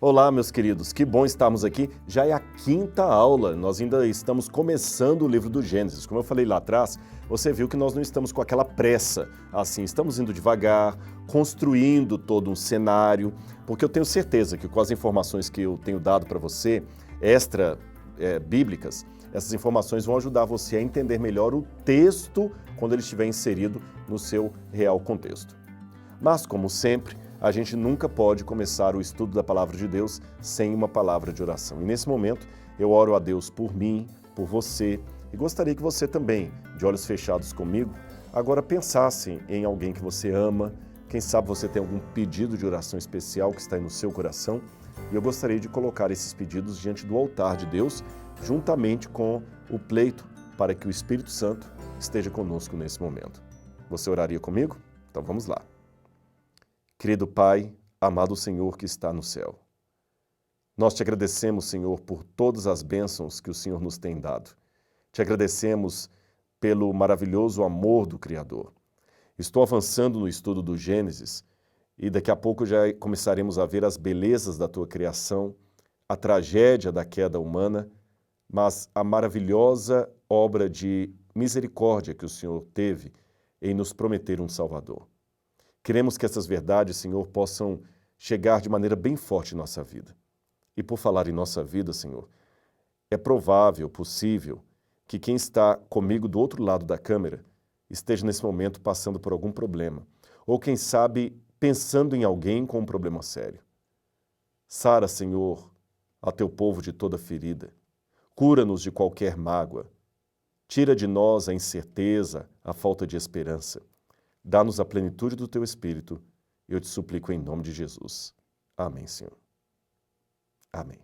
Olá, meus queridos, que bom estarmos aqui. Já é a quinta aula, nós ainda estamos começando o livro do Gênesis. Como eu falei lá atrás, você viu que nós não estamos com aquela pressa, assim, estamos indo devagar, construindo todo um cenário, porque eu tenho certeza que com as informações que eu tenho dado para você, bíblicas, essas informações vão ajudar você a entender melhor o texto quando ele estiver inserido no seu real contexto. Mas, como sempre, a gente nunca pode começar o estudo da Palavra de Deus sem uma palavra de oração. E nesse momento, eu oro a Deus por mim, por você, e gostaria que você também, de olhos fechados comigo, agora pensasse em alguém que você ama, quem sabe você tem algum pedido de oração especial que está aí no seu coração, e eu gostaria de colocar esses pedidos diante do altar de Deus, juntamente com o pleito para que o Espírito Santo esteja conosco nesse momento. Você oraria comigo? Então vamos lá. Querido Pai, amado Senhor que está no céu, nós te agradecemos, Senhor, por todas as bênçãos que o Senhor nos tem dado. Te agradecemos pelo maravilhoso amor do Criador. Estou avançando no estudo do Gênesis e daqui a pouco já começaremos a ver as belezas da tua criação, a tragédia da queda humana, mas a maravilhosa obra de misericórdia que o Senhor teve em nos prometer um Salvador. Queremos que essas verdades, Senhor, possam chegar de maneira bem forte em nossa vida. E por falar em nossa vida, Senhor, é provável, possível, que quem está comigo do outro lado da câmera esteja nesse momento passando por algum problema. Ou quem sabe, pensando em alguém com um problema sério. Sara, Senhor, a teu povo de toda ferida. Cura-nos de qualquer mágoa. Tira de nós a incerteza, a falta de esperança. Dá-nos a plenitude do Teu Espírito, eu te suplico em nome de Jesus. Amém, Senhor. Amém.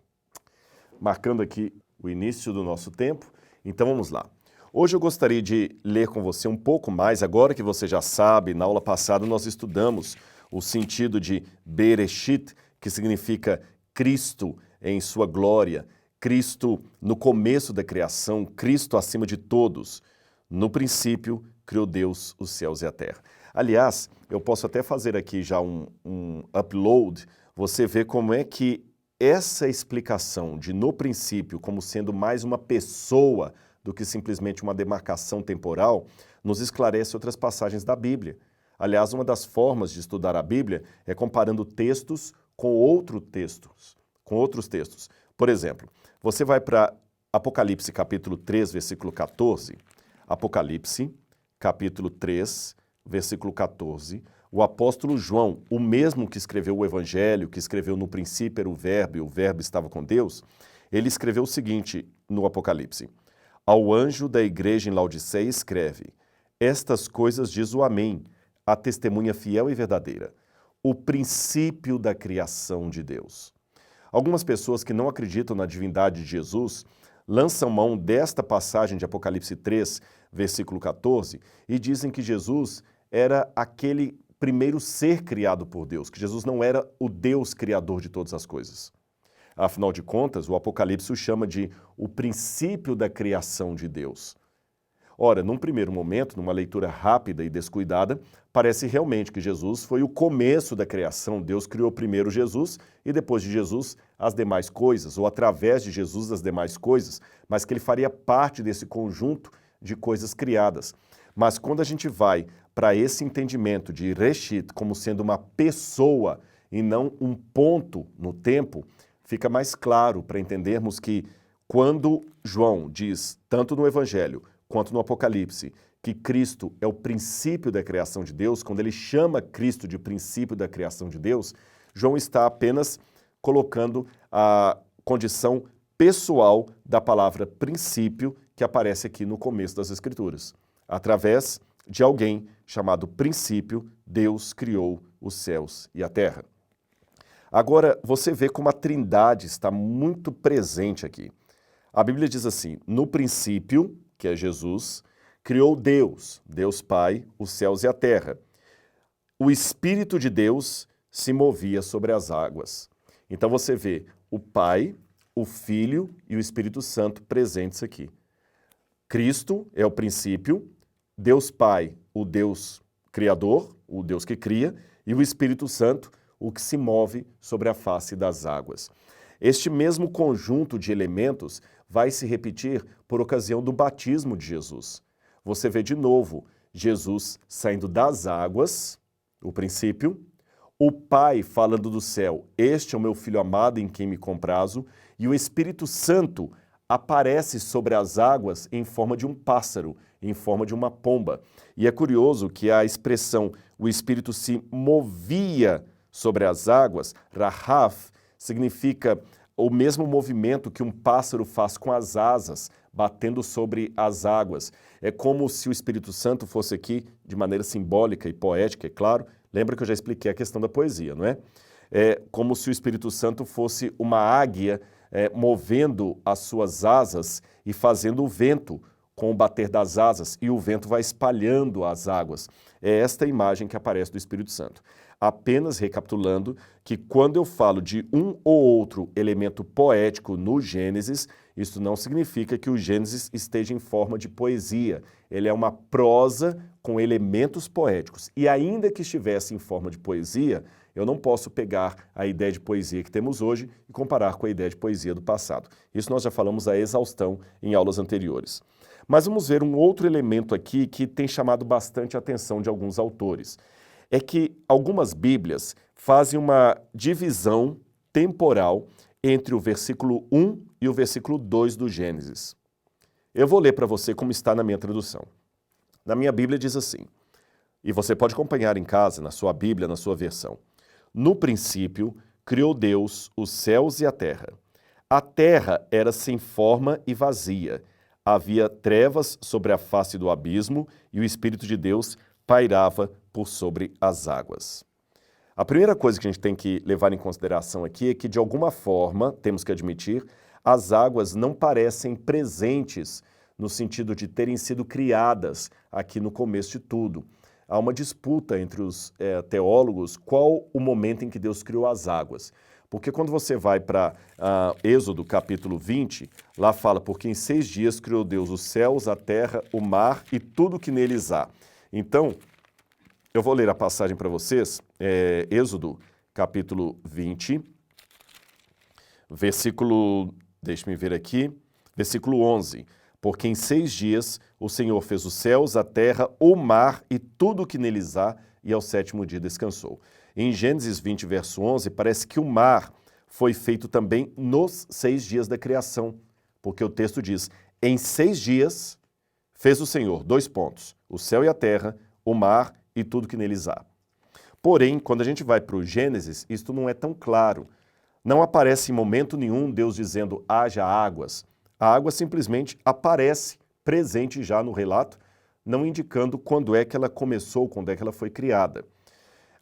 Marcando aqui o início do nosso tempo, então vamos lá. Hoje eu gostaria de ler com você um pouco mais, agora que você já sabe, na aula passada nós estudamos o sentido de Bereshit, que significa Cristo em sua glória, Cristo no começo da criação, Cristo acima de todos. No princípio, criou Deus os céus e a terra. Aliás, eu posso até fazer aqui já um upload, você vê como é que essa explicação de no princípio como sendo mais uma pessoa do que simplesmente uma demarcação temporal, nos esclarece outras passagens da Bíblia. Aliás, uma das formas de estudar a Bíblia é comparando textos com outros textos. Por exemplo, você vai para Apocalipse capítulo 3, versículo 14, Apocalipse, capítulo 3, versículo 14, o apóstolo João, o mesmo que escreveu o Evangelho, que escreveu no princípio era o Verbo e o Verbo estava com Deus, ele escreveu o seguinte no Apocalipse: ao anjo da igreja em Laodiceia escreve: estas coisas diz o Amém, a testemunha fiel e verdadeira, o princípio da criação de Deus. Algumas pessoas que não acreditam na divindade de Jesus lançam mão desta passagem de Apocalipse 3, versículo 14, e dizem que Jesus era aquele primeiro ser criado por Deus, que Jesus não era o Deus criador de todas as coisas. Afinal de contas, o Apocalipse o chama de o princípio da criação de Deus. Ora, num primeiro momento, numa leitura rápida e descuidada, parece realmente que Jesus foi o começo da criação. Deus criou primeiro Jesus e depois de Jesus as demais coisas, ou através de Jesus as demais coisas, mas que ele faria parte desse conjunto de coisas criadas. Mas quando a gente vai para esse entendimento de Reshit como sendo uma pessoa e não um ponto no tempo, fica mais claro para entendermos que quando João diz, tanto no Evangelho quanto no Apocalipse, que Cristo é o princípio da criação de Deus, quando ele chama Cristo de princípio da criação de Deus, João está apenas colocando a condição pessoal da palavra princípio que aparece aqui no começo das Escrituras. Através de alguém chamado princípio, Deus criou os céus e a terra. Agora, você vê como a Trindade está muito presente aqui. A Bíblia diz assim: no princípio, que é Jesus, criou Deus, Deus Pai, os céus e a terra. O Espírito de Deus se movia sobre as águas. Então você vê o Pai, o Filho e o Espírito Santo presentes aqui. Cristo é o princípio, Deus Pai, o Deus Criador, o Deus que cria, e o Espírito Santo, o que se move sobre a face das águas. Este mesmo conjunto de elementos vai se repetir por ocasião do batismo de Jesus. Você vê de novo Jesus saindo das águas, o princípio, o Pai falando do céu, este é o meu Filho amado em quem me comprazo, e o Espírito Santo aparece sobre as águas em forma de um pássaro, em forma de uma pomba. E é curioso que a expressão o Espírito se movia sobre as águas, rahaf, significa o mesmo movimento que um pássaro faz com as asas, batendo sobre as águas. É como se o Espírito Santo fosse aqui, de maneira simbólica e poética, é claro. Lembra que eu já expliquei a questão da poesia, não é? É como se o Espírito Santo fosse uma águia movendo as suas asas e fazendo o vento com o bater das asas, e o vento vai espalhando as águas. É esta imagem que aparece do Espírito Santo. Apenas recapitulando que quando eu falo de um ou outro elemento poético no Gênesis, isso não significa que o Gênesis esteja em forma de poesia. Ele é uma prosa com elementos poéticos. E ainda que estivesse em forma de poesia, eu não posso pegar a ideia de poesia que temos hoje e comparar com a ideia de poesia do passado. Isso nós já falamos a exaustão em aulas anteriores. Mas vamos ver um outro elemento aqui que tem chamado bastante a atenção de alguns autores. É que algumas Bíblias fazem uma divisão temporal entre o versículo 1 e o versículo 2 do Gênesis. Eu vou ler para você como está na minha tradução. Na minha Bíblia diz assim, e você pode acompanhar em casa, na sua Bíblia, na sua versão. No princípio, criou Deus os céus e a terra. A terra era sem forma e vazia. Havia trevas sobre a face do abismo e o Espírito de Deus pairava por sobre as águas. A primeira coisa que a gente tem que levar em consideração aqui é que, de alguma forma, temos que admitir, as águas não parecem presentes no sentido de terem sido criadas aqui no começo de tudo. Há uma disputa entre os teólogos qual o momento em que Deus criou as águas. Porque quando você vai para Êxodo capítulo 20, lá fala, porque em 6 dias criou Deus os céus, a terra, o mar e tudo que neles há. Então, eu vou ler a passagem para vocês, Êxodo capítulo 20, versículo, deixe-me ver aqui, versículo 11. Porque em 6 dias o Senhor fez os céus, a terra, o mar e tudo o que neles há, e ao 7º dia descansou. Em Gênesis 20, verso 11, parece que o mar foi feito também nos 6 dias da criação, porque o texto diz, em 6 dias fez o Senhor, 2 pontos, o céu e a terra, o mar e tudo que neles há. Porém, quando a gente vai para o Gênesis, isto não é tão claro. Não aparece em momento nenhum Deus dizendo, haja águas. A água simplesmente aparece presente já no relato, não indicando quando é que ela começou, quando é que ela foi criada.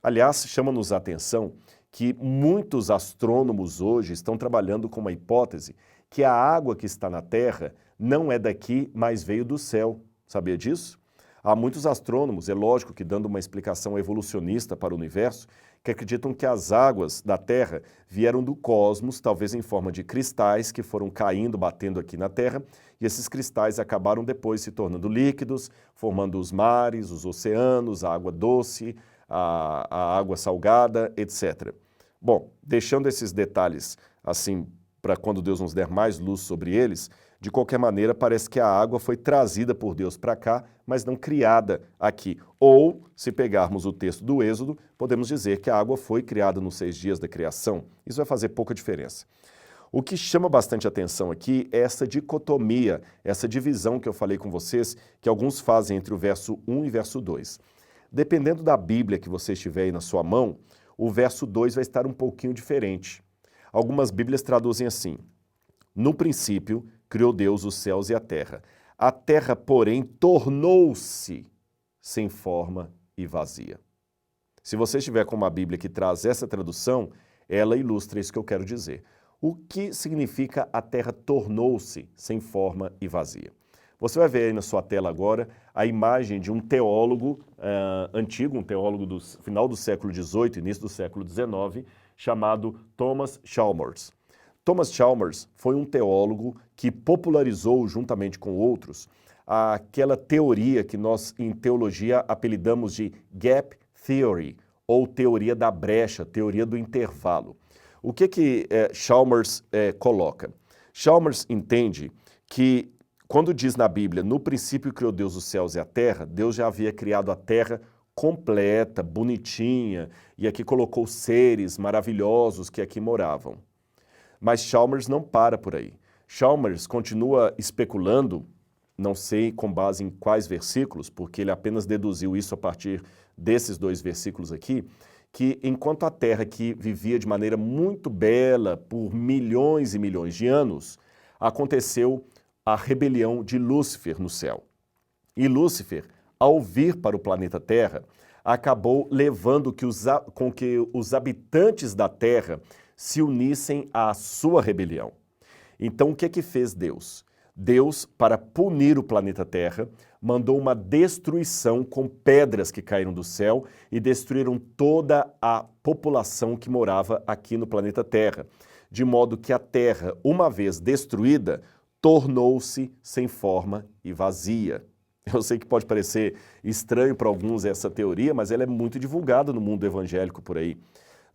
Aliás, chama-nos a atenção que muitos astrônomos hoje estão trabalhando com uma hipótese que a água que está na Terra não é daqui, mas veio do céu. Sabia disso? Há muitos astrônomos, é lógico que dando uma explicação evolucionista para o universo, que acreditam que as águas da Terra vieram do cosmos, talvez em forma de cristais que foram caindo, batendo aqui na Terra, e esses cristais acabaram depois se tornando líquidos, formando os mares, os oceanos, a água doce, a água salgada, etc. Bom, deixando esses detalhes assim para quando Deus nos der mais luz sobre eles, de qualquer maneira parece que a água foi trazida por Deus para cá, mas não criada aqui. Ou, se pegarmos o texto do Êxodo, podemos dizer que a água foi criada nos 6 dias da criação. Isso vai fazer pouca diferença. O que chama bastante atenção aqui é essa dicotomia, essa divisão que eu falei com vocês, que alguns fazem entre o verso 1 e verso 2. Dependendo da Bíblia que você estiver aí na sua mão, o verso 2 vai estar um pouquinho diferente. Algumas Bíblias traduzem assim, no princípio, criou Deus os céus e a terra. A terra, porém, tornou-se sem forma e vazia. Se você estiver com uma Bíblia que traz essa tradução, ela ilustra isso que eu quero dizer. O que significa a terra tornou-se sem forma e vazia? Você vai ver aí na sua tela agora a imagem de um teólogo antigo, um teólogo do final do século XVIII, início do século XIX, chamado Thomas Chalmers. Thomas Chalmers foi um teólogo que popularizou, juntamente com outros, aquela teoria que nós em teologia apelidamos de Gap Theory, ou teoria da brecha, teoria do intervalo. O que Chalmers coloca? Chalmers entende que quando diz na Bíblia, no princípio criou Deus os céus e a terra, Deus já havia criado a terra completa, bonitinha, e aqui colocou seres maravilhosos que aqui moravam. Mas Chalmers não para por aí. Chalmers continua especulando, não sei com base em quais versículos, porque ele apenas deduziu isso a partir desses 2 versículos aqui, que enquanto a terra que vivia de maneira muito bela por milhões e milhões de anos, aconteceu a rebelião de Lúcifer no céu. E Lúcifer, ao vir para o planeta Terra, acabou levando com que os habitantes da Terra se unissem à sua rebelião. Então, o que fez Deus? Deus, para punir o planeta Terra, mandou uma destruição com pedras que caíram do céu e destruíram toda a população que morava aqui no planeta Terra, de modo que a Terra, uma vez destruída, tornou-se sem forma e vazia. Eu sei que pode parecer estranho para alguns essa teoria, mas ela é muito divulgada no mundo evangélico por aí.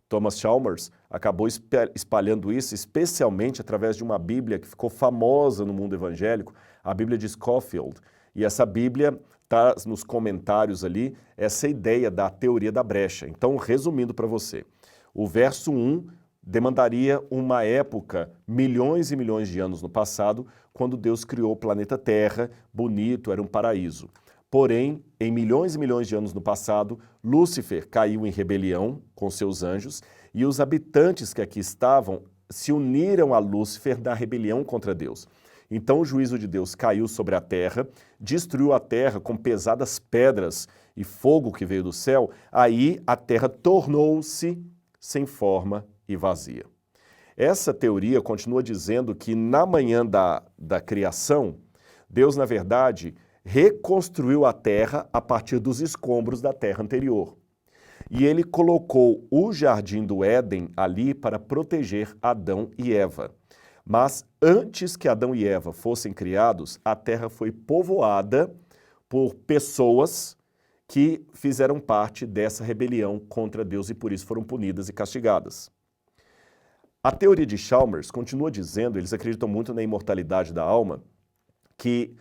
Thomas Chalmers acabou espalhando isso, especialmente através de uma Bíblia que ficou famosa no mundo evangélico, a Bíblia de Scofield. E essa Bíblia traz nos comentários ali essa ideia da teoria da brecha. Então, resumindo para você, o verso 1 demandaria uma época, milhões e milhões de anos no passado, quando Deus criou o planeta Terra, bonito, era um paraíso. Porém, em milhões e milhões de anos no passado, Lúcifer caiu em rebelião com seus anjos e os habitantes que aqui estavam se uniram a Lúcifer na rebelião contra Deus. Então o juízo de Deus caiu sobre a terra, destruiu a terra com pesadas pedras e fogo que veio do céu, aí a terra tornou-se sem forma e vazia. Essa teoria continua dizendo que na manhã da criação, Deus, na verdade, reconstruiu a terra a partir dos escombros da terra anterior. E ele colocou o jardim do Éden ali para proteger Adão e Eva. Mas antes que Adão e Eva fossem criados, a terra foi povoada por pessoas que fizeram parte dessa rebelião contra Deus e por isso foram punidas e castigadas. A teoria de Chalmers continua dizendo, eles acreditam muito na imortalidade da alma, que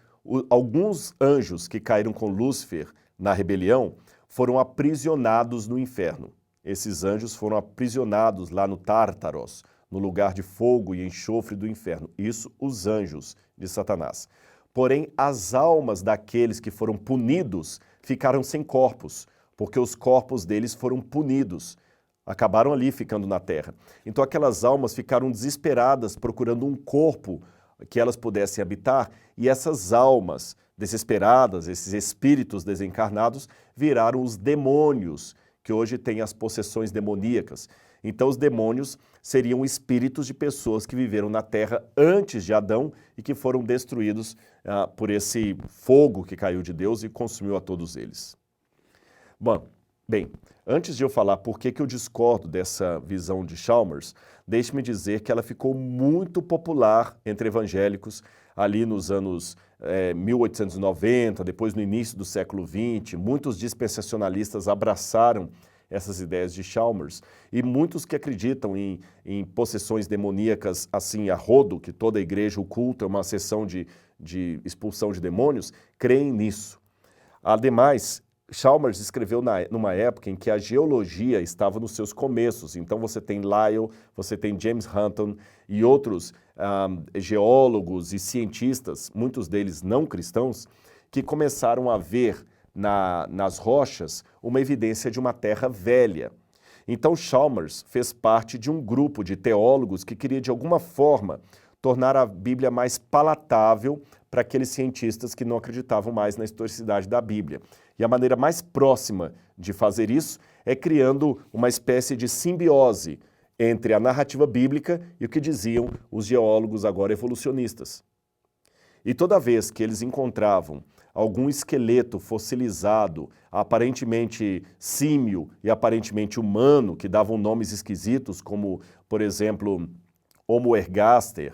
alguns anjos que caíram com Lúcifer na rebelião foram aprisionados no inferno. Esses anjos foram aprisionados lá no Tártaros, no lugar de fogo e enxofre do inferno. Isso, os anjos de Satanás. Porém, as almas daqueles que foram punidos ficaram sem corpos, porque os corpos deles foram punidos. Acabaram ali ficando na terra. Então aquelas almas ficaram desesperadas procurando um corpo que elas pudessem habitar, e essas almas desesperadas, esses espíritos desencarnados, viraram os demônios, que hoje têm as possessões demoníacas. Então os demônios seriam espíritos de pessoas que viveram na terra antes de Adão e que foram destruídos por esse fogo que caiu de Deus e consumiu a todos eles. Bem, antes de eu falar por que eu discordo dessa visão de Chalmers, deixe-me dizer que ela ficou muito popular entre evangélicos ali nos anos 1890, depois no início do século XX. Muitos dispensacionalistas abraçaram essas ideias de Chalmers e muitos que acreditam em possessões demoníacas assim a rodo, que toda igreja, o culto é uma sessão de expulsão de demônios, creem nisso. Ademais, Chalmers escreveu numa época em que a geologia estava nos seus começos. Então você tem Lyell, você tem James Hunton e outros geólogos e cientistas, muitos deles não cristãos, que começaram a ver nas rochas uma evidência de uma terra velha. Então Chalmers fez parte de um grupo de teólogos que queria de alguma forma tornar a Bíblia mais palatável para aqueles cientistas que não acreditavam mais na historicidade da Bíblia. E a maneira mais próxima de fazer isso é criando uma espécie de simbiose entre a narrativa bíblica e o que diziam os geólogos agora evolucionistas. E toda vez que eles encontravam algum esqueleto fossilizado, aparentemente símio e aparentemente humano, que davam nomes esquisitos, como, por exemplo, Homo ergaster,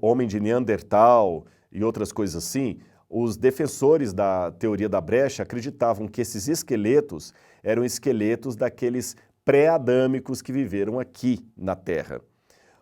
homem de Neandertal e outras coisas assim, os defensores da teoria da brecha acreditavam que esses esqueletos eram esqueletos daqueles pré-adâmicos que viveram aqui na Terra.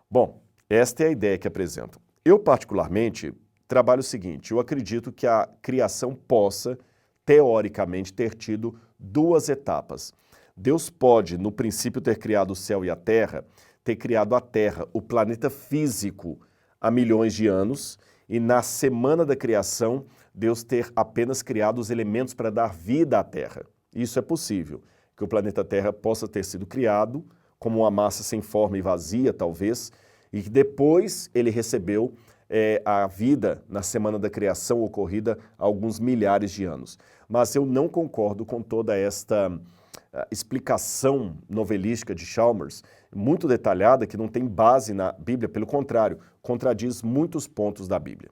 Bom, esta é a ideia que apresento. Eu, particularmente, trabalho o seguinte: eu acredito que a criação possa, teoricamente, ter tido duas etapas. Deus pode, no princípio, ter criado o céu e a Terra, ter criado a Terra, o planeta físico, há milhões de anos, e na semana da criação, Deus ter apenas criado os elementos para dar vida à Terra. Isso é possível, que o planeta Terra possa ter sido criado como uma massa sem forma e vazia, talvez, e que depois ele recebeu a vida na semana da criação ocorrida há alguns milhares de anos. Mas eu não concordo com toda esta explicação novelística de Chalmers, muito detalhada, que não tem base na Bíblia, pelo contrário, contradiz muitos pontos da Bíblia.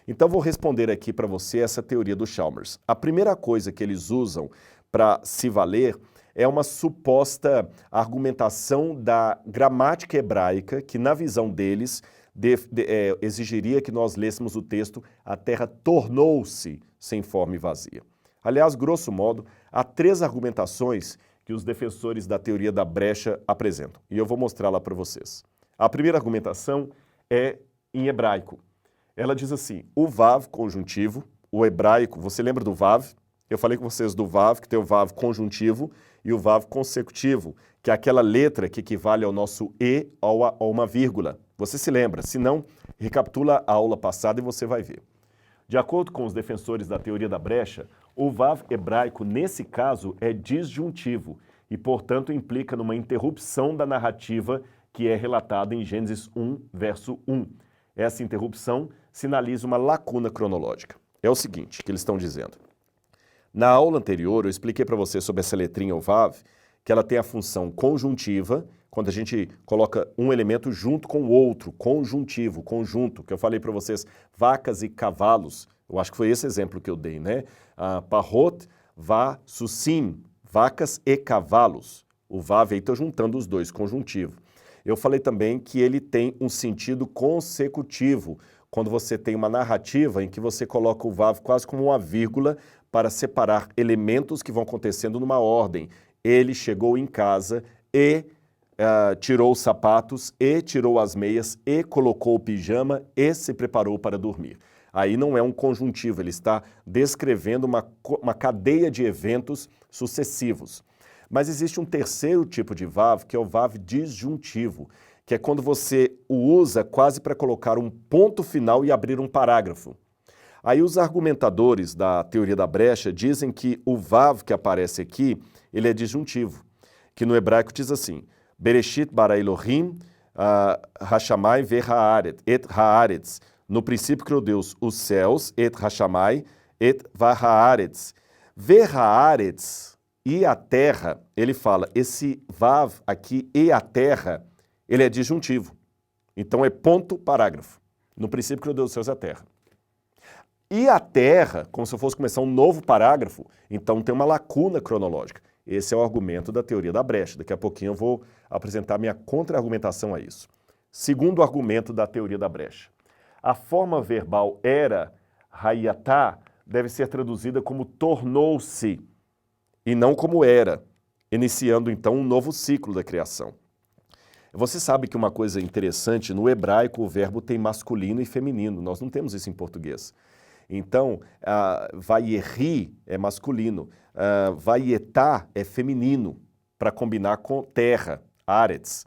Então vou responder aqui para você essa teoria do Chalmers. A primeira coisa que eles usam para se valer é uma suposta argumentação da gramática hebraica que, na visão deles, exigiria que nós lêssemos o texto "a terra tornou-se sem forma e vazia". Aliás, grosso modo, há três argumentações que os defensores da teoria da brecha apresentam, e eu vou mostrá-la para vocês. A primeira argumentação é em hebraico. Ela diz assim: o vav conjuntivo, o hebraico, você lembra do vav? Eu falei com vocês do vav, que tem o vav conjuntivo e o vav consecutivo, que é aquela letra que equivale ao nosso e ou a uma vírgula. Você se lembra? Se não, recapitula a aula passada e você vai ver. De acordo com os defensores da teoria da brecha, o vav hebraico, nesse caso, é disjuntivo e, portanto, implica numa interrupção da narrativa que é relatada em Gênesis 1, verso 1. Essa interrupção sinaliza uma lacuna cronológica. É o seguinte que eles estão dizendo. Na aula anterior, eu expliquei para você sobre essa letrinha, o vav, que ela tem a função conjuntiva, quando a gente coloca um elemento junto com o outro, conjuntivo, conjunto, que eu falei para vocês, vacas e cavalos, eu acho que foi esse exemplo que eu dei, né? Parrot, va, sussim, vacas e cavalos. O vav aí estou juntando os dois, conjuntivo. Eu falei também que ele tem um sentido consecutivo, quando você tem uma narrativa em que você coloca o vav quase como uma vírgula para separar elementos que vão acontecendo numa ordem. Ele chegou em casa e tirou os sapatos, e tirou as meias, e colocou o pijama, e se preparou para dormir. Aí não é um conjuntivo, ele está descrevendo uma cadeia de eventos sucessivos. Mas existe um terceiro tipo de vav, que é o vav disjuntivo, que é quando você o usa quase para colocar um ponto final e abrir um parágrafo. Aí os argumentadores da teoria da brecha dizem que o vav que aparece aqui, ele é disjuntivo, que no hebraico diz assim: Bereshit bara Elohim hashamai et haaretz. No princípio criou Deus os céus, et hashamai, et vahaaretz. Vehaaretz e a terra, ele fala, esse vav aqui, e a terra, ele é disjuntivo. Então é ponto, parágrafo. No princípio criou Deus os céus e a terra. E a terra, como se eu fosse começar um novo parágrafo, então tem uma lacuna cronológica. Esse é o argumento da teoria da brecha. Daqui a pouquinho eu vou apresentar minha contra-argumentação a isso. Segundo argumento da teoria da brecha. A forma verbal era, hayatá, deve ser traduzida como tornou-se, e não como era, iniciando então um novo ciclo da criação. Você sabe que uma coisa interessante, no hebraico o verbo tem masculino e feminino, nós não temos isso em português. Então, vayerri é masculino, vaietá é feminino, para combinar com terra, aretz.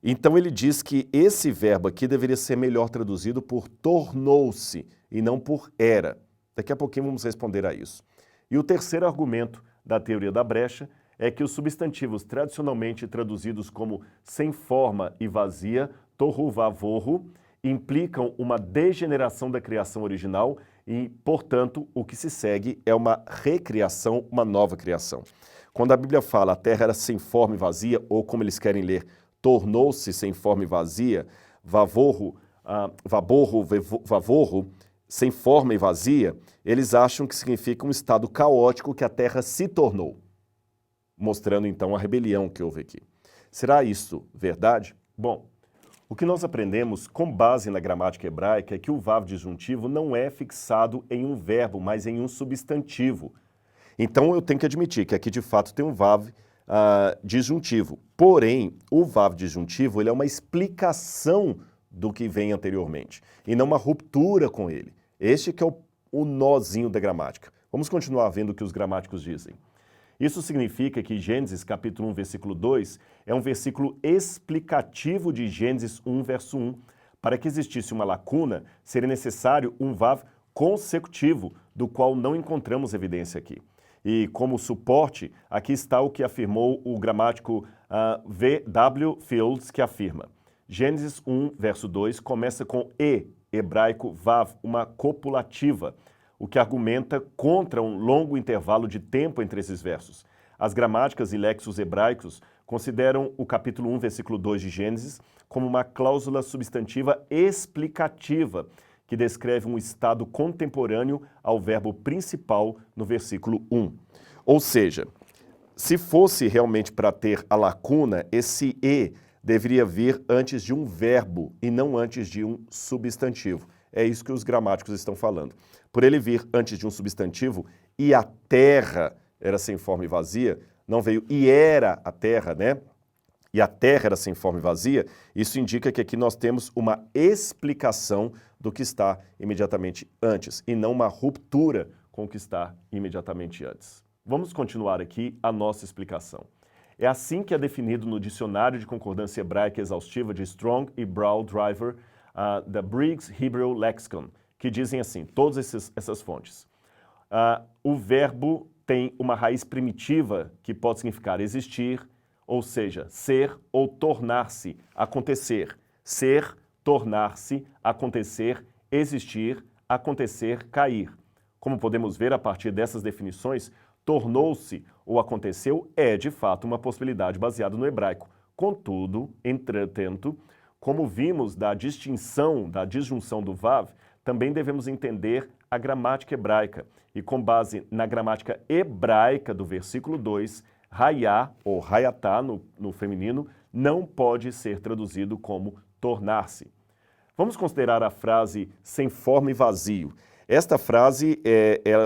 Então ele diz que esse verbo aqui deveria ser melhor traduzido por tornou-se e não por era. Daqui a pouquinho vamos responder a isso. E o terceiro argumento da teoria da brecha é que os substantivos tradicionalmente traduzidos como sem forma e vazia, tohu vavohu, implicam uma degeneração da criação original e, portanto, o que se segue é uma recriação, uma nova criação. Quando a Bíblia fala a terra era sem forma e vazia, ou como eles querem ler, tornou-se sem forma e vazia, vavorro, sem forma e vazia, eles acham que significa um estado caótico que a terra se tornou, mostrando então a rebelião que houve aqui. Será isso verdade? Bom, O que nós aprendemos com base na gramática hebraica é que o vav disjuntivo não é fixado em um verbo, mas em um substantivo. Então eu tenho que admitir que aqui de fato tem um vav disjuntivo. Porém, o vav disjuntivo ele é uma explicação do que vem anteriormente e não uma ruptura com ele. Este que é o nozinho da gramática. Vamos continuar vendo o que os gramáticos dizem. Isso significa que Gênesis capítulo 1, versículo 2 é um versículo explicativo de Gênesis 1, verso 1. Para que existisse uma lacuna, seria necessário um vav consecutivo, do qual não encontramos evidência aqui. E como suporte, aqui está o que afirmou o gramático V.W. Fields, que afirma: Gênesis 1, verso 2 começa com E, hebraico vav, uma copulativa, o que argumenta contra um longo intervalo de tempo entre esses versos. As gramáticas e léxicos hebraicos consideram o capítulo 1, versículo 2 de Gênesis como uma cláusula substantiva explicativa, que descreve um estado contemporâneo ao verbo principal no versículo 1. Ou seja, se fosse realmente para ter a lacuna, esse E deveria vir antes de um verbo e não antes de um substantivo. É isso que os gramáticos estão falando. Por ele vir antes de um substantivo, e a terra era sem forma e vazia, não veio e era a terra, né? E a terra era sem forma e vazia, isso indica que aqui nós temos uma explicação do que está imediatamente antes, e não uma ruptura com o que está imediatamente antes. Vamos continuar aqui a nossa explicação. É assim que é definido no Dicionário de Concordância Hebraica Exaustiva de Strong e Broughdriver, da Briggs Hebrew Lexicon, que dizem assim, todas essas fontes. O verbo tem uma raiz primitiva que pode significar existir, ou seja, ser ou tornar-se, acontecer. Ser, tornar-se, acontecer, existir, acontecer, cair. Como podemos ver a partir dessas definições, tornou-se ou aconteceu é, de fato, uma possibilidade baseada no hebraico. Contudo, entretanto, como vimos da distinção, da disjunção do vav, também devemos entender a gramática hebraica. E com base na gramática hebraica do versículo 2, raiá, ou raiatá no feminino, não pode ser traduzido como tornar-se. Vamos considerar a frase sem forma e vazio. Esta frase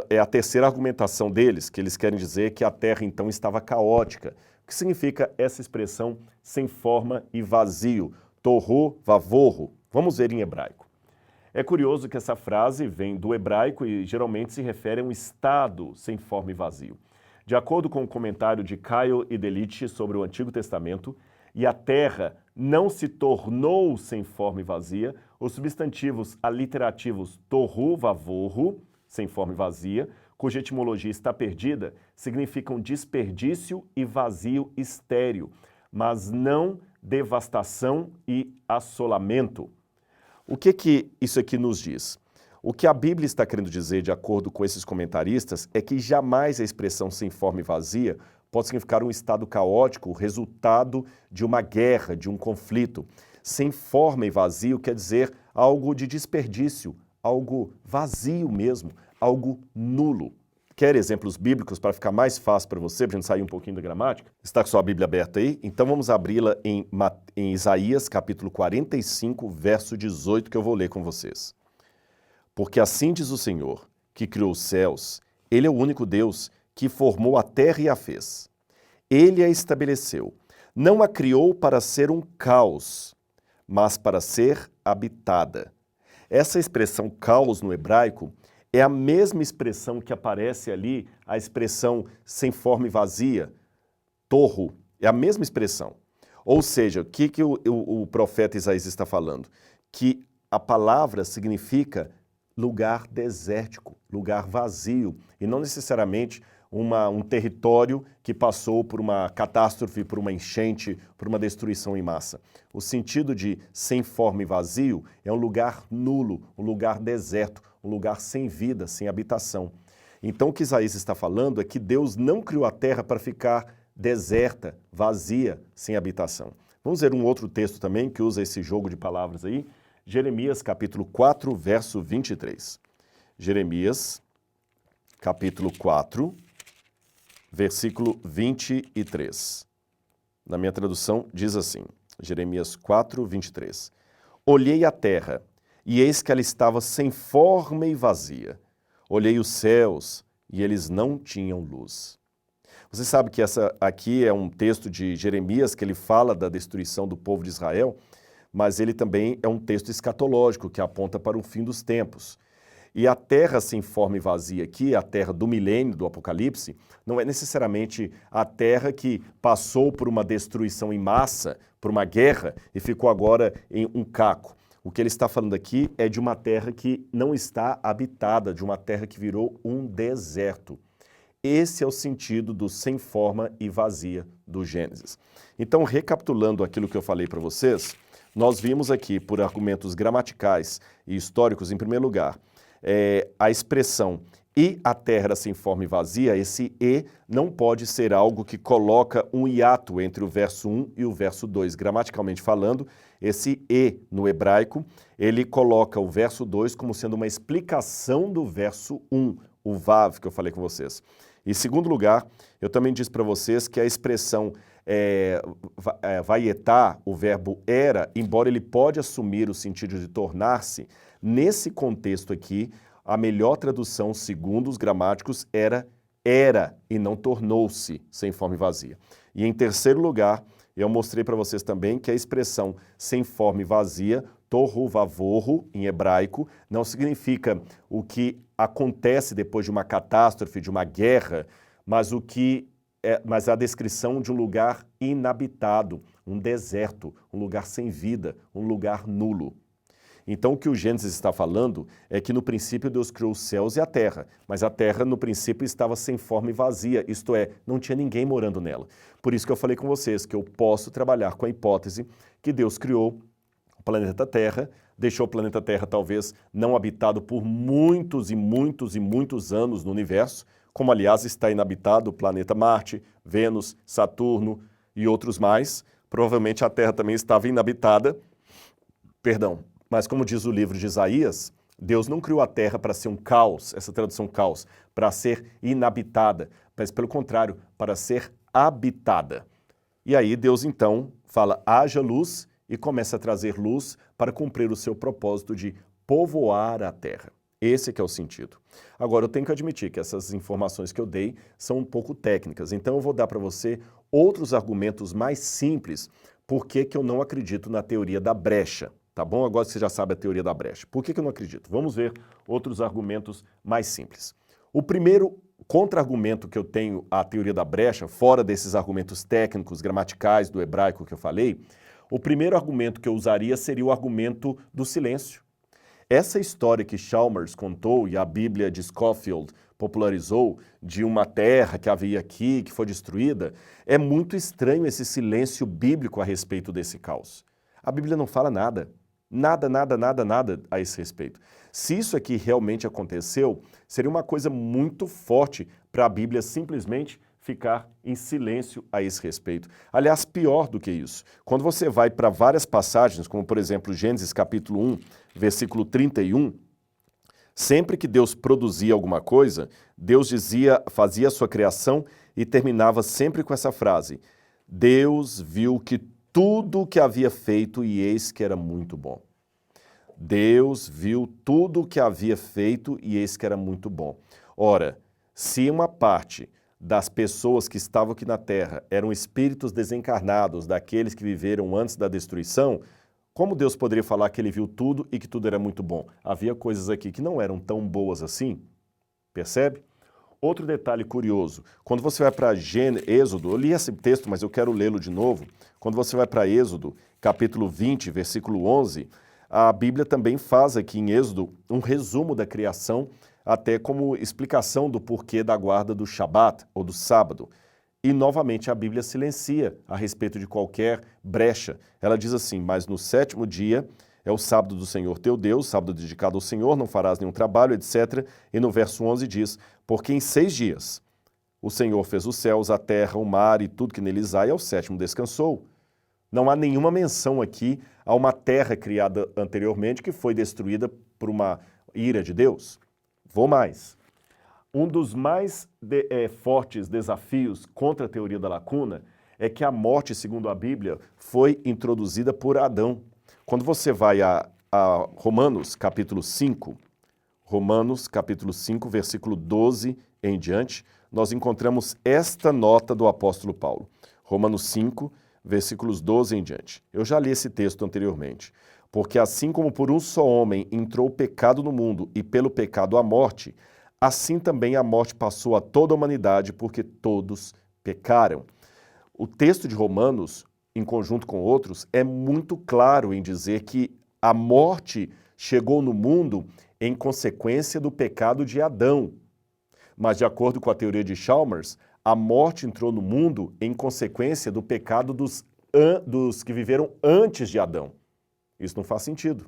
é a terceira argumentação deles, que eles querem dizer que a terra então estava caótica. O que significa essa expressão sem forma e vazio? Torru, vavorro. Vamos ver em hebraico. É curioso que essa frase vem do hebraico e geralmente se refere a um estado sem forma e vazio. De acordo com o comentário de Kyle e Delitzsch sobre o Antigo Testamento, e a terra não se tornou sem forma e vazia, os substantivos aliterativos torru, vavorro, sem forma e vazia, cuja etimologia está perdida, significam desperdício e vazio estéril, mas não devastação e assolamento. O que isso aqui nos diz? O que a Bíblia está querendo dizer, de acordo com esses comentaristas, é que jamais a expressão sem forma e vazia pode significar um estado caótico, resultado de uma guerra, de um conflito. Sem forma e vazio quer dizer algo de desperdício, algo vazio mesmo, algo nulo. Quer exemplos bíblicos para ficar mais fácil para você, para a gente sair um pouquinho da gramática? Está com sua Bíblia aberta aí? Então vamos abri-la em Isaías, capítulo 45, verso 18, que eu vou ler com vocês. Porque assim diz o Senhor, que criou os céus, Ele é o único Deus que formou a terra e a fez. Ele a estabeleceu. Não a criou para ser um caos, mas para ser habitada. Essa expressão caos no hebraico é a mesma expressão que aparece ali, a expressão sem forma e vazia, torro, é a mesma expressão. Ou seja, o que o profeta Isaías está falando? Que a palavra significa lugar desértico, lugar vazio, e não necessariamente um território que passou por uma catástrofe, por uma enchente, por uma destruição em massa. O sentido de sem forma e vazio é um lugar nulo, um lugar deserto, um lugar sem vida, sem habitação. Então o que Isaías está falando é que Deus não criou a terra para ficar deserta, vazia, sem habitação. Vamos ver um outro texto também que usa esse jogo de palavras aí. Jeremias, capítulo 4, verso 23. Jeremias, capítulo 4, versículo 23. Na minha tradução diz assim, Jeremias 4, 23. Olhei a terra, e eis que ela estava sem forma e vazia. Olhei os céus, e eles não tinham luz. Você sabe que essa aqui é um texto de Jeremias, que ele fala da destruição do povo de Israel, mas ele também é um texto escatológico, que aponta para o fim dos tempos. E a terra sem forma e vazia aqui, a terra do milênio, do Apocalipse, não é necessariamente a terra que passou por uma destruição em massa, por uma guerra, e ficou agora em um caco. O que ele está falando aqui é de uma terra que não está habitada, de uma terra que virou um deserto. Esse é o sentido do sem forma e vazia do Gênesis. Então, recapitulando aquilo que eu falei para vocês, nós vimos aqui, por argumentos gramaticais e históricos, em primeiro lugar, a expressão "e a terra era sem forma e vazia", esse "e" não pode ser algo que coloca um hiato entre o verso 1 e o verso 2. Gramaticalmente falando, esse "e" no hebraico, ele coloca o verso 2 como sendo uma explicação do verso 1, o vav que eu falei com vocês. Em segundo lugar, eu também disse para vocês que a expressão vaietá, o verbo era, embora ele pode assumir o sentido de tornar-se, nesse contexto aqui, a melhor tradução, segundo os gramáticos, era e não tornou-se sem forma e vazia. E em terceiro lugar, eu mostrei para vocês também que a expressão sem forma e vazia, tohu vavorro, em hebraico, não significa o que acontece depois de uma catástrofe, de uma guerra, mas mas a descrição de um lugar inabitado, um deserto, um lugar sem vida, um lugar nulo. Então, o que o Gênesis está falando é que no princípio Deus criou os céus e a terra, mas a terra no princípio estava sem forma e vazia, isto é, não tinha ninguém morando nela. Por isso que eu falei com vocês que eu posso trabalhar com a hipótese que Deus criou o planeta Terra, deixou o planeta Terra talvez não habitado por muitos e muitos e muitos anos no universo, como aliás está inabitado o planeta Marte, Vênus, Saturno e outros mais. Provavelmente a Terra também estava inabitada, mas como diz o livro de Isaías, Deus não criou a Terra para ser um caos, essa tradução caos, para ser inabitada, mas pelo contrário, para ser habitada. E aí Deus então fala, haja luz, e começa a trazer luz para cumprir o seu propósito de povoar a Terra. Esse que é o sentido. Agora, eu tenho que admitir que essas informações que eu dei são um pouco técnicas, então eu vou dar para você outros argumentos mais simples por que eu não acredito na teoria da brecha. Tá bom? Agora você já sabe a teoria da brecha. Por que eu não acredito? Vamos ver outros argumentos mais simples. O primeiro contra-argumento que eu tenho à teoria da brecha, fora desses argumentos técnicos, gramaticais do hebraico que eu falei, o primeiro argumento que eu usaria seria o argumento do silêncio. Essa história que Chalmers contou e a Bíblia de Scofield popularizou de uma terra que havia aqui, que foi destruída, é muito estranho esse silêncio bíblico a respeito desse caos. A Bíblia não fala nada. Nada a esse respeito. Se isso aqui realmente aconteceu, seria uma coisa muito forte para a Bíblia simplesmente ficar em silêncio a esse respeito. Aliás, pior do que isso. Quando você vai para várias passagens, como por exemplo Gênesis capítulo 1, versículo 31, sempre que Deus produzia alguma coisa, Deus fazia a sua criação e terminava sempre com essa frase: Deus viu que tudo o que havia feito e eis que era muito bom. Deus viu tudo o que havia feito e eis que era muito bom. Ora, se uma parte das pessoas que estavam aqui na Terra eram espíritos desencarnados, daqueles que viveram antes da destruição, como Deus poderia falar que ele viu tudo e que tudo era muito bom? Havia coisas aqui que não eram tão boas assim. Percebe? Outro detalhe curioso, quando você vai para Êxodo, eu li esse texto, mas eu quero lê-lo de novo. Quando você vai para Êxodo, capítulo 20, versículo 11, a Bíblia também faz aqui em Êxodo um resumo da criação, até como explicação do porquê da guarda do Shabat, ou do sábado. E, novamente, a Bíblia silencia a respeito de qualquer brecha. Ela diz assim, mas no sétimo dia é o sábado do Senhor teu Deus, sábado dedicado ao Senhor, não farás nenhum trabalho, etc. E no verso 11 diz, porque em 6 dias o Senhor fez os céus, a terra, o mar e tudo que neles há, e ao sétimo descansou. Não há nenhuma menção aqui a uma terra criada anteriormente que foi destruída por uma ira de Deus. Vou mais. Um dos mais fortes desafios contra a teoria da lacuna é que a morte, segundo a Bíblia, foi introduzida por Adão. Quando você vai a Romanos, capítulo 5, versículo 12 em diante, nós encontramos esta nota do apóstolo Paulo. Romanos 5, versículos 12 em diante. Eu já li esse texto anteriormente. Porque assim como por um só homem entrou o pecado no mundo e pelo pecado a morte, assim também a morte passou a toda a humanidade porque todos pecaram. O texto de Romanos, em conjunto com outros, é muito claro em dizer que a morte chegou no mundo em consequência do pecado de Adão. Mas, de acordo com a teoria de Chalmers, a morte entrou no mundo em consequência do pecado dos que viveram antes de Adão. Isso não faz sentido.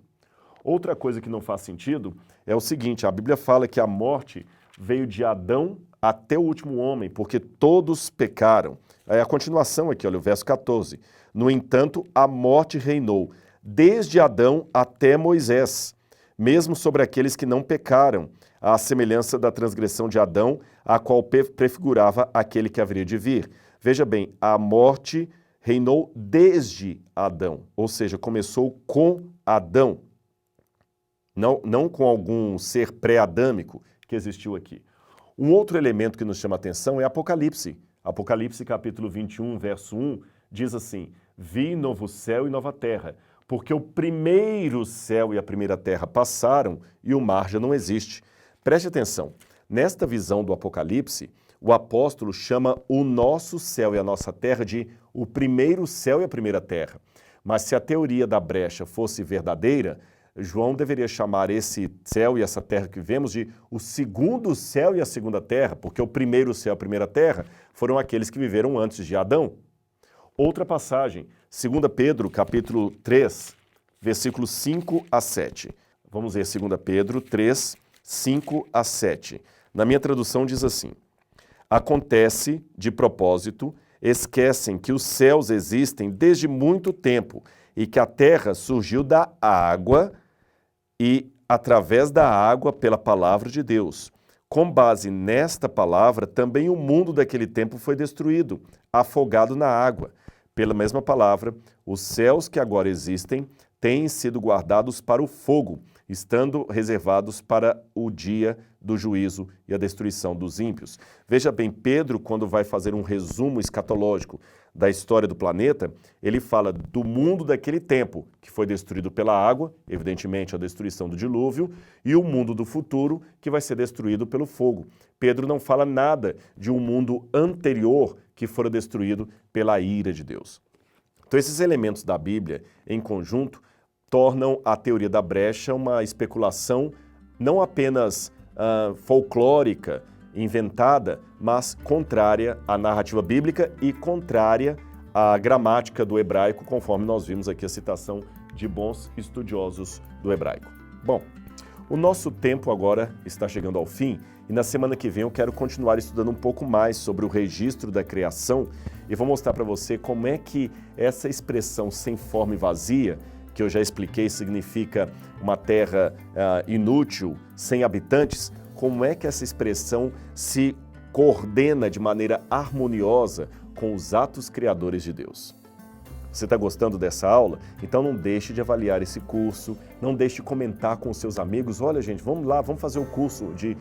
Outra coisa que não faz sentido é o seguinte, a Bíblia fala que a morte veio de Adão até o último homem, porque todos pecaram. Aí a continuação aqui, olha, o verso 14. No entanto, a morte reinou desde Adão até Moisés, mesmo sobre aqueles que não pecaram, à semelhança da transgressão de Adão, a qual prefigurava aquele que haveria de vir. Veja bem, a morte reinou desde Adão, ou seja, começou com Adão, não com algum ser pré-adâmico que existiu aqui. Um outro elemento que nos chama a atenção é Apocalipse. Apocalipse capítulo 21, verso 1, diz assim, vi novo céu e nova terra, porque o primeiro céu e a primeira terra passaram e o mar já não existe. Preste atenção, nesta visão do Apocalipse, o apóstolo chama o nosso céu e a nossa terra de o primeiro céu e a primeira terra. Mas se a teoria da brecha fosse verdadeira, João deveria chamar esse céu e essa terra que vemos de o segundo céu e a segunda terra, porque o primeiro céu e a primeira terra foram aqueles que viveram antes de Adão. Outra passagem, 2 Pedro, capítulo 3, versículos 5 a 7. Vamos ver 2 Pedro 3, 5 a 7. Na minha tradução diz assim, acontece, de propósito, esquecem que os céus existem desde muito tempo e que a terra surgiu da água e através da água pela palavra de Deus. Com base nesta palavra, também o mundo daquele tempo foi destruído, afogado na água. Pela mesma palavra, os céus que agora existem têm sido guardados para o fogo, estando reservados para o dia do juízo e a destruição dos ímpios. Veja bem, Pedro, quando vai fazer um resumo escatológico da história do planeta, ele fala do mundo daquele tempo, que foi destruído pela água, evidentemente a destruição do dilúvio, e o mundo do futuro, que vai ser destruído pelo fogo. Pedro não fala nada de um mundo anterior que fora destruído pela ira de Deus. Então, esses elementos da Bíblia, em conjunto, tornam a teoria da brecha uma especulação não apenas folclórica, inventada, mas contrária à narrativa bíblica e contrária à gramática do hebraico, conforme nós vimos aqui a citação de bons estudiosos do hebraico. Bom, o nosso tempo agora está chegando ao fim e na semana que vem eu quero continuar estudando um pouco mais sobre o registro da criação e vou mostrar para você como é que essa expressão sem forma e vazia, que eu já expliquei, significa uma terra inútil, sem habitantes, como é que essa expressão se coordena de maneira harmoniosa com os atos criadores de Deus. Você está gostando dessa aula? Então não deixe de avaliar esse curso, não deixe de comentar com os seus amigos. Olha, gente, vamos lá, vamos fazer o curso de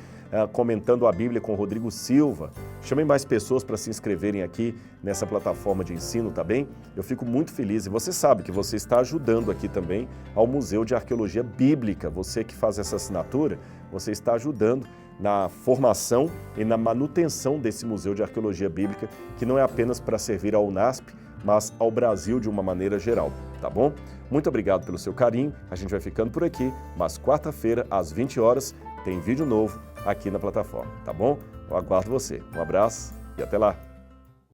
Comentando a Bíblia com Rodrigo Silva. Chamem mais pessoas para se inscreverem aqui nessa plataforma de ensino, tá bem? Eu fico muito feliz e você sabe que você está ajudando aqui também ao Museu de Arqueologia Bíblica. Você que faz essa assinatura, você está ajudando na formação e na manutenção desse Museu de Arqueologia Bíblica, que não é apenas para servir ao UNASP, mas ao Brasil de uma maneira geral, tá bom? Muito obrigado pelo seu carinho, a gente vai ficando por aqui, mas quarta-feira, às 20 horas, tem vídeo novo aqui na plataforma, tá bom? Eu aguardo você. Um abraço e até lá!